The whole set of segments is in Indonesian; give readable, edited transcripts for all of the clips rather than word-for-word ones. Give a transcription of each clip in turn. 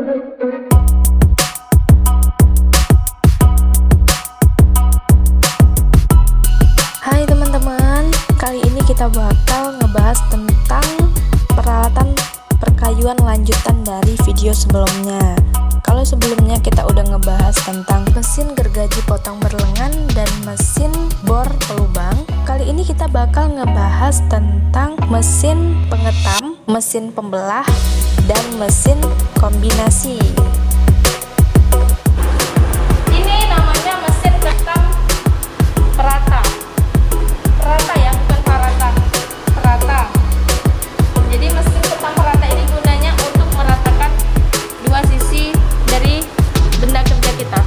Hai teman-teman, kali ini kita bakal ngebahas tentang peralatan perkayuan lanjutan dari video sebelumnya. Kalau sebelumnya kita udah ngebahas tentang mesin gergaji potong berlengan dan mesin bor pelubang, kali ini kita bakal ngebahas tentang mesin pengetam, mesin pembelah, dan mesin kombinasi. Ini namanya mesin ketam perata. Perata ya, bukan parata. Perata. Jadi mesin ketam perata ini gunanya untuk meratakan dua sisi dari benda kerja kita.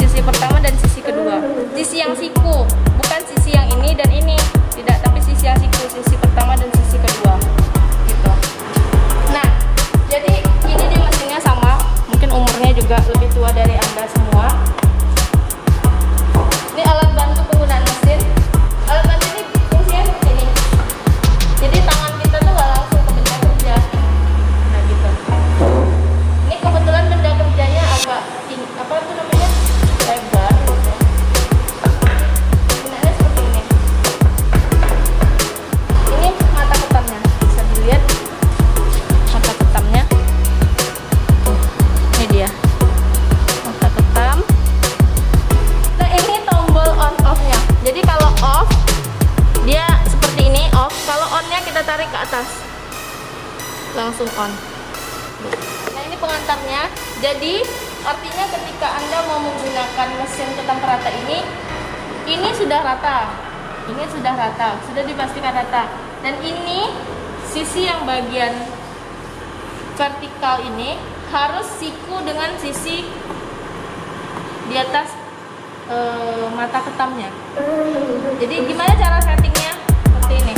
Sisi pertama dan sisi kedua. Sisi yang siku, bukan sisi yang ini dan ini. Tidak, tapi sisi yang siku, sisi pertama dan sisi kedua. Gitu. Nah, jadi ini dia mesinnya sama. Mungkin umurnya juga lebih tua dari Anda semua. Ini alat bantu penggunaan mesin. Alat bantu ini fungsinya seperti ini. Jadi tangan kita tuh nggak langsung ke benda kerja. Nah gitu. Ini kebetulan benda kerjanya agak apa tuh namanya, lebar. Gitu. Gunanya seperti ini. Ini mata ketamnya. Bisa dilihat mata ketamnya. Ini dia mata ketam. Nah ini tombol on off-nya. Jadi kalau off dia seperti ini off. Kalau on-nya kita tarik ke atas, langsung on. Nah ini pengantarnya. Jadi artinya ketika Anda mau menggunakan mesin ketam perata ini sudah rata. Ini sudah rata, sudah dipastikan rata. Dan ini sisi yang bagian vertikal ini harus siku dengan sisi di atas mata ketamnya. Jadi gimana cara settingnya? Seperti ini.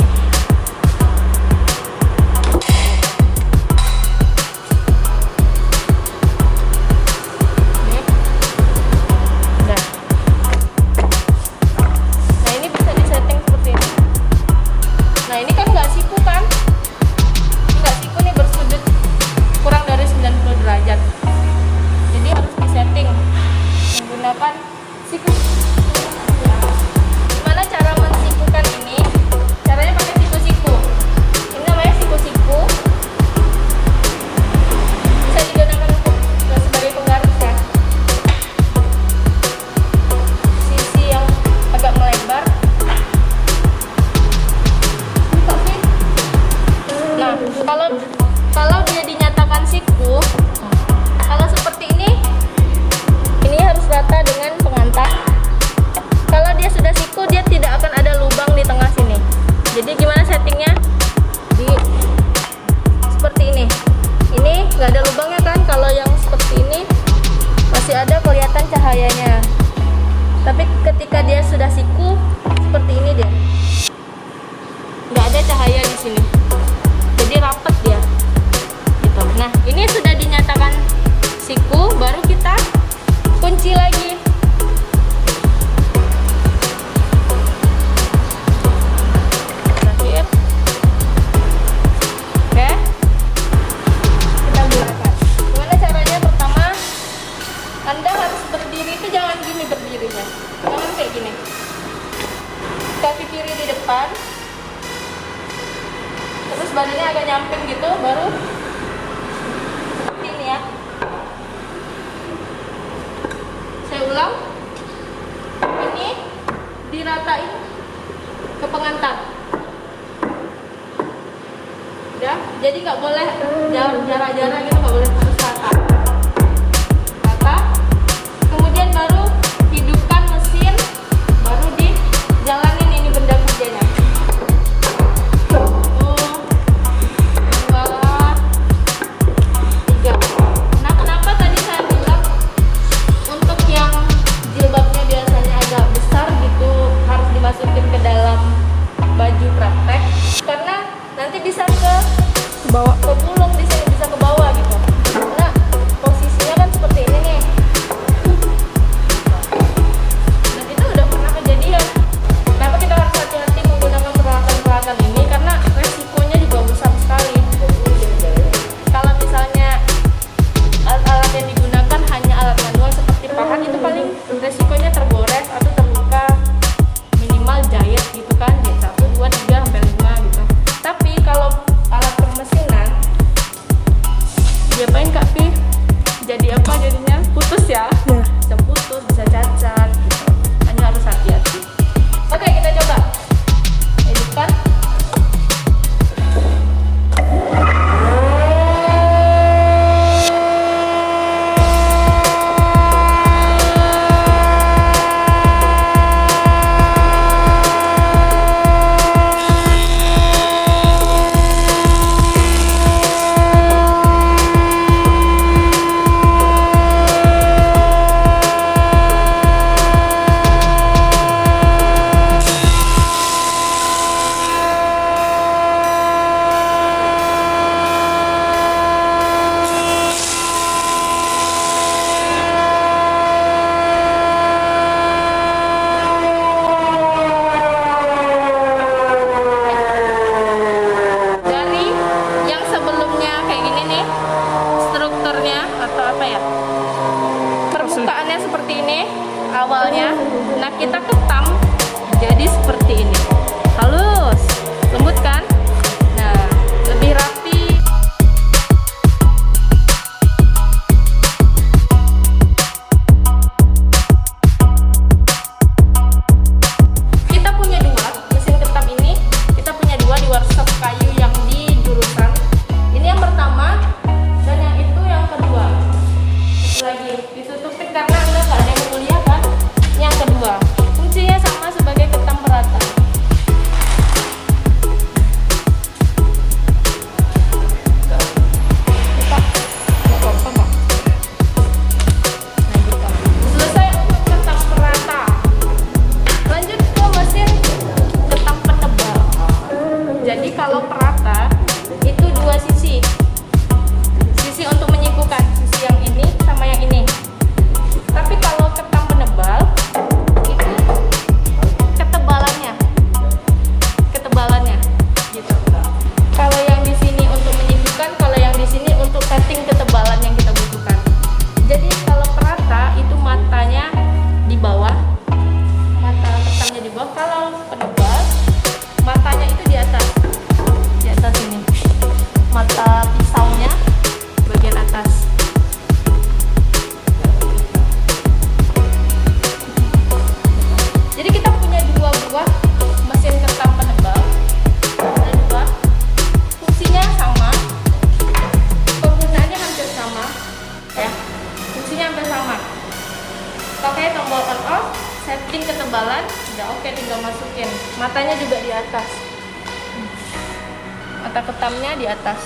Ini. Udah. Nah ini bisa disetting seperti ini. Nah ini kan nggak siku kan? Nggak siku nih, bersudut kurang dari 90 derajat. Jadi harus disetting menggunakan siku. Gimana cara mensikukan ini? Caranya pakai siku-siku. Ini namanya siku-siku. Bisa digunakan untuk sebagai penggaris ya. Sisi yang agak melebar. Nah, kalau dia dinyatakan siku, kalau seperti ini harus rata dengan pengantar. Kalau dia sudah siku, dia tidak akan ada lubang di tengah sini. Jadi gimana settingnya? Seperti ini. Ini nggak ada lubangnya kan? Kalau yang seperti ini masih ada kelihatan cahayanya. Tapi ketika dia sudah siku, seperti ini dia. Nggak ada cahaya di sini. Jadi rapet dia. Gitu. Nah, ini sudah dinyatakan siku, baru kita kunci lagi. Terakhir. Oke. Kita gunakan. Gimana caranya? Pertama, Anda harus berdiri itu jangan gini berdirinya. Jangan kayak gini. Kaki kiri di depan. Terus badannya agak nyamping gitu, baru seperti ini ya. Saya ulang. Ini diratain ke pengantar. Udah, jadi nggak boleh jarak-jarak gitu, nggak boleh, harus rata. Rata. Kemudian baru hidupkan mesin, baru dijalanin ini benda kerjanya. 1, 2, 3. Nah kenapa tadi saya bilang untuk yang jilbabnya biasanya agak besar gitu harus dimasukin ke dalam baju praktek, karena nanti bisa ke bawah, ke gulung di sini, bisa ke bawah gitu. Karena posisinya kan seperti ini nih. diapain Kak Pi? Jadi apa jadinya? Putus ya? Ya. Bisa putus, bisa cacat gitu. Hanya harus hati-hati. Oke, kita coba hidupkan. Permukaannya seperti ini awalnya. Nah, kita ketam jadi seperti ini. Halus, lembut kan? Nah, lebih rapi. Kita punya dua mesin ketam ini. Kita punya dua di workshop kayu yang di jurusan. Ini yang pertama dan yang itu yang kedua. Lagi ditutupin karena Anda nggak ada yang kuliah kan. Yang kedua, fungsinya sama sebagai ketam perata. Selesai untuk ketam perata. Lanjut ke mesin ketam penebal. Jadi kalau perata itu dua sisi. Sisi untuk menyikukan, sisi yang ini sama yang ini. Tapi kalau ketam penebal itu ketebalannya gitu. Kalau yang di sini untuk menyikukan, kalau yang di sini untuk setting ketebalan yang kita butuhkan. Jadi kalau perata itu matanya di bawah, mata ketamnya di bawah. Kalau penebal matanya itu di atas ini. Mata pisaunya bagian atas. Jadi kita punya dua buah mesin ketam penebal. Ada dua, fungsinya sama, penggunaannya hampir sama, ya. Fungsinya hampir sama. Pakai tombol on off, setting ketebalan, udah oke, tinggal masukin. Matanya juga di atas. Mata ketamnya di atas.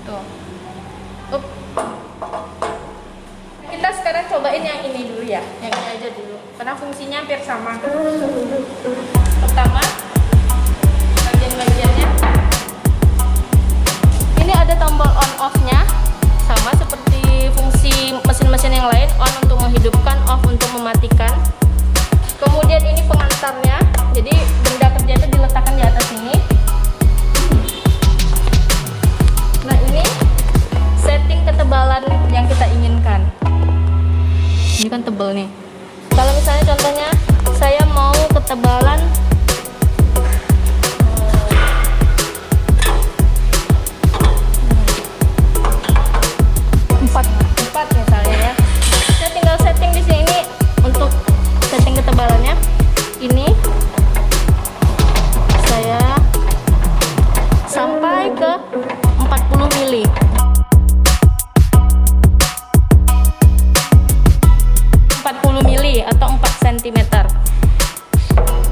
Tuh. Up. Kita sekarang cobain yang ini dulu ya, yang ini aja dulu, karena fungsinya hampir sama. Pertama, bagian-bagiannya. Ini ada tombol on off-nya, sama seperti fungsi mesin-mesin yang lain, on untuk menghidupkan, off untuk mematikan. Kemudian ini pengantarnya, jadi benda kerja itu diletakkan di atas ini. Nah, ini setting ketebalan yang kita inginkan. Ini kan tebal nih. Kalau misalnya contohnya saya mau ketebalan 4 misalnya ya. Saya tinggal setting di sini untuk setting ketebalannya. Ini saya sampai ke 40 mili. Atau 4 cm.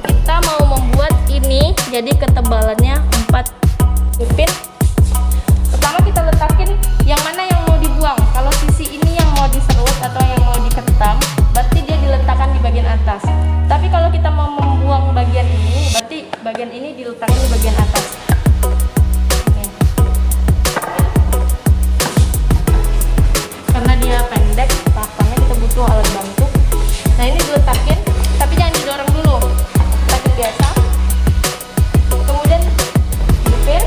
Kita mau membuat ini jadi ketebalannya 4 pipin. Pertama kita letakin yang mana yang mau dibuang. Kalau sisi ini yang mau diserut atau yang mau diketam, berarti dia diletakkan di bagian atas. Tapi kalau kita mau membuang bagian ini, berarti bagian ini diletakkan di bagian atas. Nih. Karena dia pendek, makanya kita butuh alat bantu. Nah, ini diletakin, tapi jangan didorong dulu. Letakin biasa. Kemudian hidupin.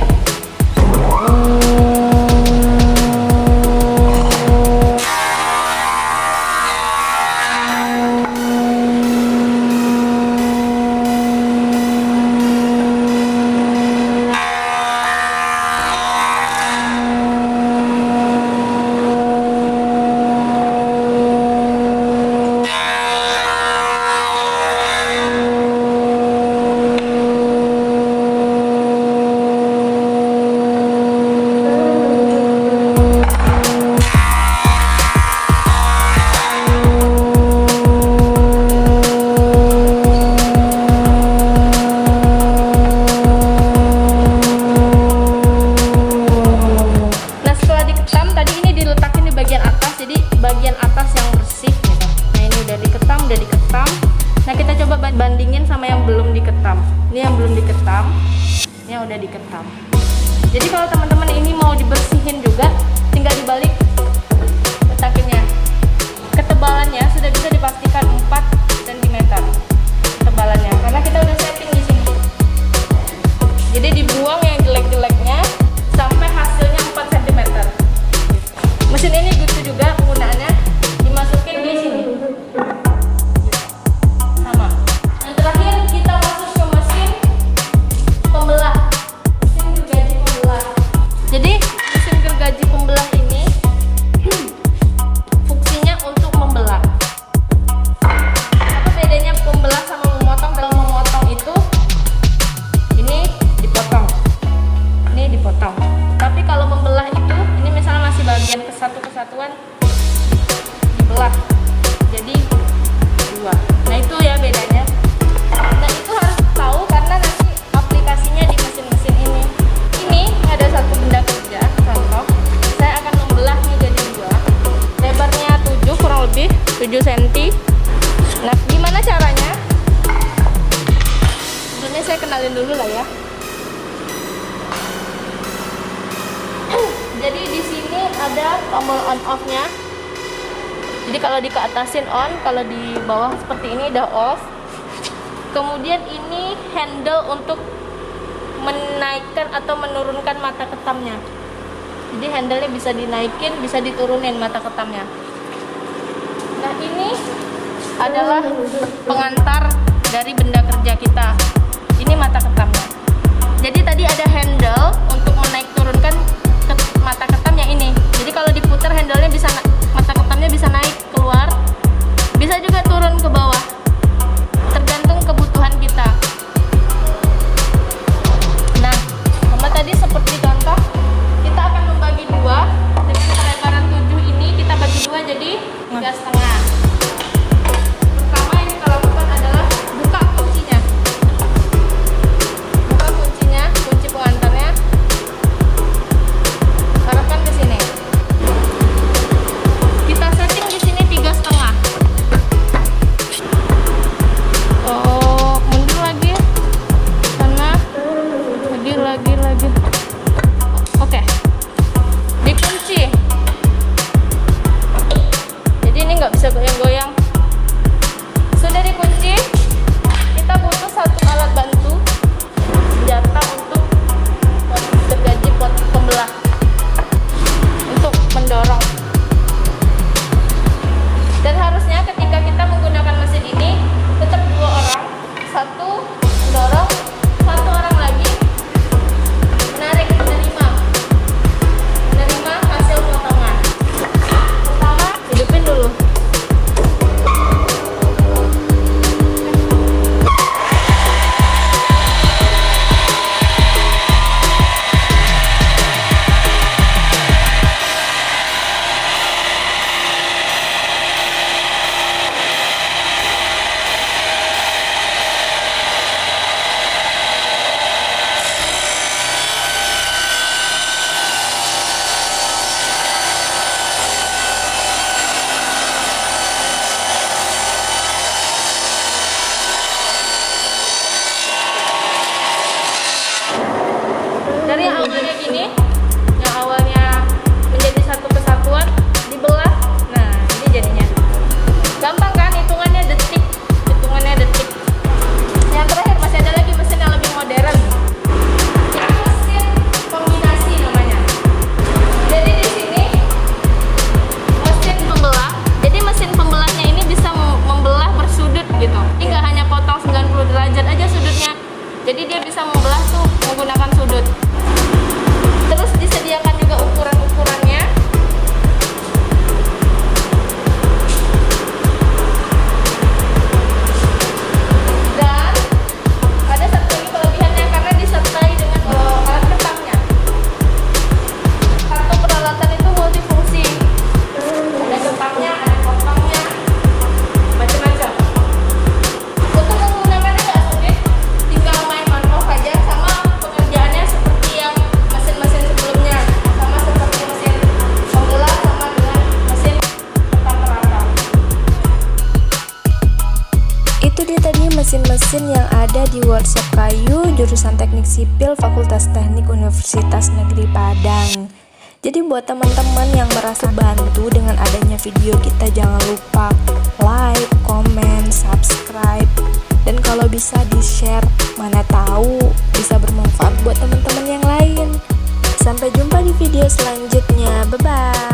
yang udah diketam. Jadi kalau teman-teman ini mau dibersihin juga, tinggal dibalik letakinnya. Ketebalannya sudah bisa dipastikan 4 cm ketebalannya, karena kita udah setting di sini. Jadi dibuang yang jelek-jeleknya sampai hasilnya 4 cm. Mesin ini gitu juga penggunaannya, dimasukin di sini. Sama. Yang terakhir kita masuk ke mesin pembelah. Mesin gergaji pembelah. Jadi mesin gergaji pembelah ini fungsinya untuk membelah. Apa bedanya pembelah sama memotong? Kalau memotong itu ini dipotong, ini dipotong. Tapi kalau membelah itu, ini misalnya masih bagian kesatuan dibelah jadi 2. Nah itu ya bedanya. Nah itu harus tahu karena nanti aplikasinya di mesin-mesin ini. Ini ada satu benda kerja, contoh saya akan membelahnya jadi 2. Lebarnya 7 kurang lebih 7 cm. Nah gimana caranya? Sebelumnya saya kenalin dulu lah ya. Jadi di sini ada tombol on off-nya. Jadi kalau di keatasin on, kalau di bawah seperti ini udah off. Kemudian ini handle untuk menaikkan atau menurunkan mata ketamnya. Jadi handle-nya bisa dinaikin, bisa diturunin mata ketamnya. Nah ini adalah pengantar dari benda kerja kita. Ini mata ketamnya. Jadi tadi ada handle untuk menaik turunkan mata ketamnya ini. Jadi kalau diputar handle-nya bisa, mata ketamnya bisa naik keluar, bisa juga turun ke bawah, tergantung kebutuhan kita. Nah, sama tadi seperti contoh, kita akan membagi 2 dengan kelebaran 7 ini, kita bagi 2 jadi 3,5. Pertama yang kita lakukan adalah buka kuncinya. Buka kuncinya, kunci pengantarnya. Arahkan ke sini. Kita setting di sini 3,5. Oh, mundur lagi. Sana. Lagi. Oke. Dikunci. Jadi ini nggak bisa goyang-goyang. Sudah dikunci. Kita butuh satu alat bantu, senjata untuk gergaji pembelah. Untuk mendorong. Dan harusnya ketika kita menggunakan mesin ini tetap 2 orang, 1 mendorong, 1 orang lagi menerima hasil potongan. Pertama hidupin dulu. Dari yang awalnya gini, yang awalnya menjadi satu kesatuan, dibelah. Nah, ini jadinya gampang kan? Hitungannya detik. Yang terakhir masih ada lagi mesin yang lebih modern. Ini mesin kombinasi namanya. Jadi di sini mesin pembelah. Jadi mesin pembelahnya ini bisa membelah bersudut gitu. Ini nggak hanya potong 90 derajat aja sudutnya. Jadi dia bisa membelah tuh menggunakan sudut. Terus disediakan juga ukuran-ukurannya. Dan ada satu lagi kelebihannya karena disertai dengan alat ketamnya. Satu peralatan itu multifungsi. Ada ketamnya, ada potongnya, macam-macam. Untuk menggunakannya nggak sulit, tinggal main on off aja, sama pengerjaannya seperti yang mesin-mesin sebelumnya, sama seperti mesin pembelah sama dengan mesin ketam perata. Itu dia tadi mesin-mesin yang ada di workshop kayu jurusan Teknik Sipil Fakultas Teknik Universitas Negeri Padang. Jadi buat teman-teman yang merasa bantu dengan adanya video kita, jangan lupa like, comment, subscribe, dan kalau bisa di-share, mana tahu bisa bermanfaat buat teman-teman yang lain. Sampai jumpa di video selanjutnya. Bye-bye.